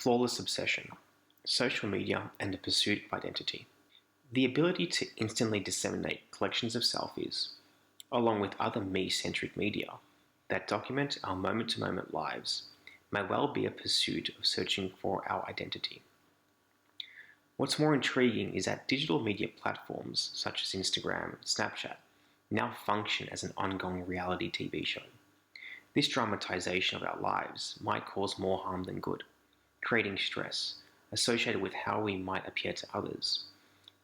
Flawless obsession, social media and the pursuit of identity. The ability to instantly disseminate collections of selfies, along with other me-centric media that document our moment-to-moment lives, may well be a pursuit of searching for our identity. What's more intriguing is that digital media platforms such as Instagram, Snapchat, now function as an ongoing reality TV show. This dramatization of our lives might cause more harm than good, creating stress associated with how we might appear to others,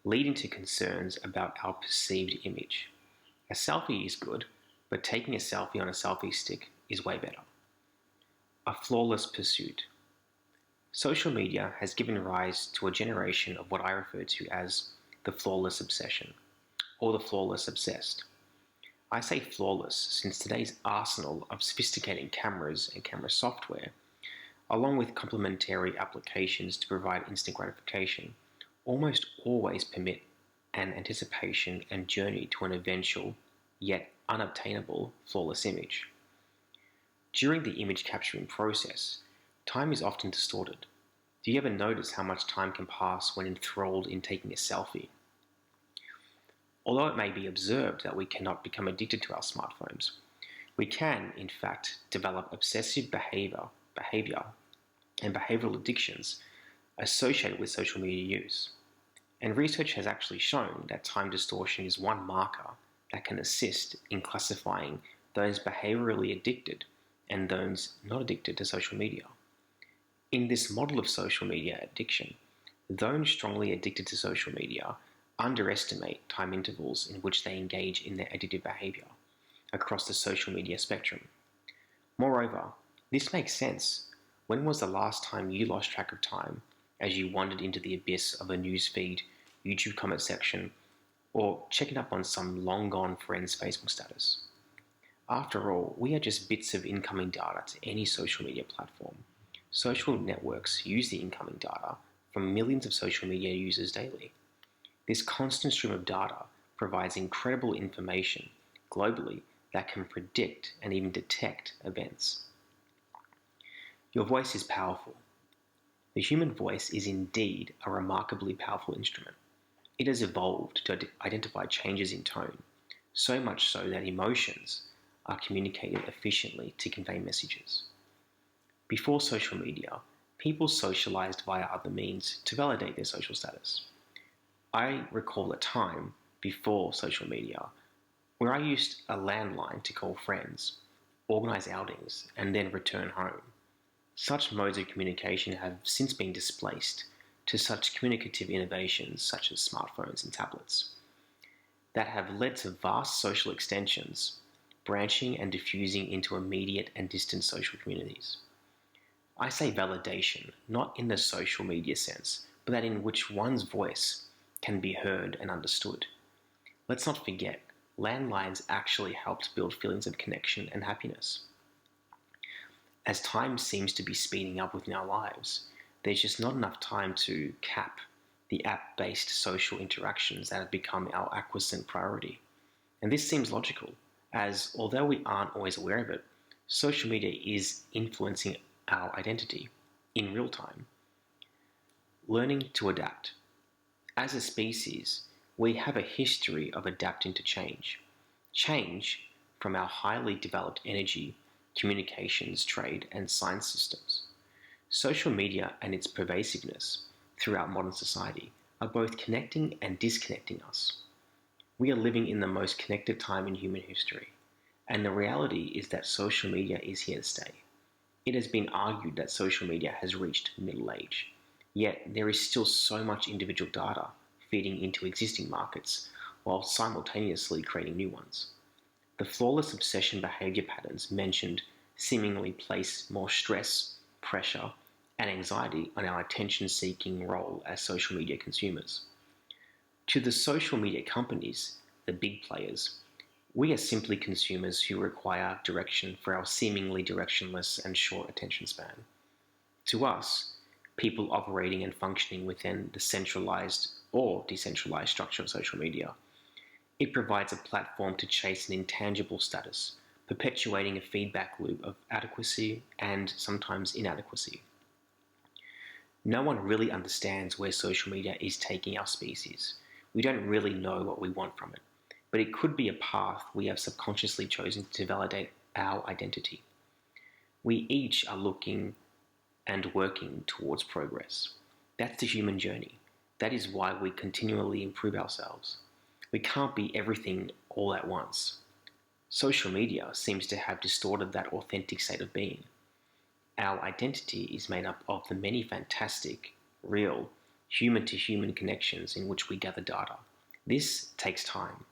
leading to concerns about our perceived image. A selfie is good, but taking a selfie on a selfie stick is way better. A flawless pursuit. Social media has given rise to a generation of what I refer to as the flawless obsession, or the flawless obsessed. I say flawless since today's arsenal of sophisticated cameras and camera software, along with complementary applications to provide instant gratification, almost always permit an anticipation and journey to an eventual, yet unobtainable, flawless image. During the image capturing process, time is often distorted. Do you ever notice how much time can pass when enthralled in taking a selfie? Although it may be observed that we cannot become addicted to our smartphones, we can, in fact, develop obsessive behavior and behavioral addictions associated with social media use. And research has actually shown that time distortion is one marker that can assist in classifying those behaviorally addicted and those not addicted to social media. In this model of social media addiction, those strongly addicted to social media underestimate time intervals in which they engage in their addictive behavior across the social media spectrum. Moreover, this makes sense. When was the last time you lost track of time as you wandered into the abyss of a newsfeed, YouTube comment section, or checking up on some long-gone friend's Facebook status? After all, we are just bits of incoming data to any social media platform. Social networks use the incoming data from millions of social media users daily. This constant stream of data provides incredible information globally that can predict and even detect events. Your voice is powerful. The human voice is indeed a remarkably powerful instrument. It has evolved to identify changes in tone, so much so that emotions are communicated efficiently to convey messages. Before social media, people socialized via other means to validate their social status. I recall a time before social media where I used a landline to call friends, organize outings, and then return home. Such modes of communication have since been displaced to such communicative innovations such as smartphones and tablets that have led to vast social extensions, branching and diffusing into immediate and distant social communities. I say validation, not in the social media sense, but that in which one's voice can be heard and understood. Let's not forget, landlines actually helped build feelings of connection and happiness. As time seems to be speeding up within our lives, there's just not enough time to cap the app-based social interactions that have become our acquiescent priority. And this seems logical, as although we aren't always aware of it, social media is influencing our identity in real time. Learning to adapt. As a species, we have a history of adapting to change. Change from our highly developed energy, communications, trade, and science systems. Social media and its pervasiveness throughout modern society are both connecting and disconnecting us. We are living in the most connected time in human history, and the reality is that social media is here to stay. It has been argued that social media has reached middle age, yet there is still so much individual data feeding into existing markets while simultaneously creating new ones. The flawless obsession behavior patterns mentioned seemingly place more stress, pressure, and anxiety on our attention-seeking role as social media consumers. To the social media companies, the big players, we are simply consumers who require direction for our seemingly directionless and short attention span. To us, people operating and functioning within the centralized or decentralized structure of social media, it provides a platform to chase an intangible status, perpetuating a feedback loop of adequacy and sometimes inadequacy. No one really understands where social media is taking our species. We don't really know what we want from it, but it could be a path we have subconsciously chosen to validate our identity. We each are looking and working towards progress. That's the human journey. That is why we continually improve ourselves. We can't be everything all at once. Social media seems to have distorted that authentic state of being. Our identity is made up of the many fantastic, real, human to human connections in which we gather data. This takes time.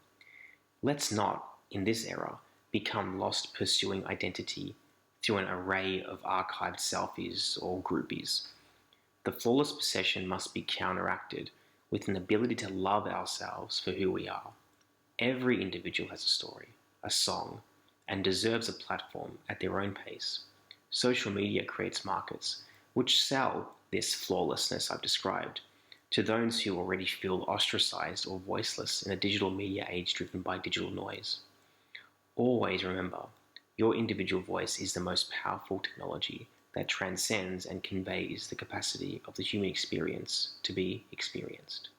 Let's not, in this era, become lost pursuing identity through an array of archived selfies or groupies. The flawless possession must be counteracted with an ability to love ourselves for who we are. Every individual has a story, a song, and deserves a platform at their own pace. Social media creates markets which sell this flawlessness I've described to those who already feel ostracized or voiceless in a digital media age driven by digital noise. Always remember, your individual voice is the most powerful technology that transcends and conveys the capacity of the human experience to be experienced.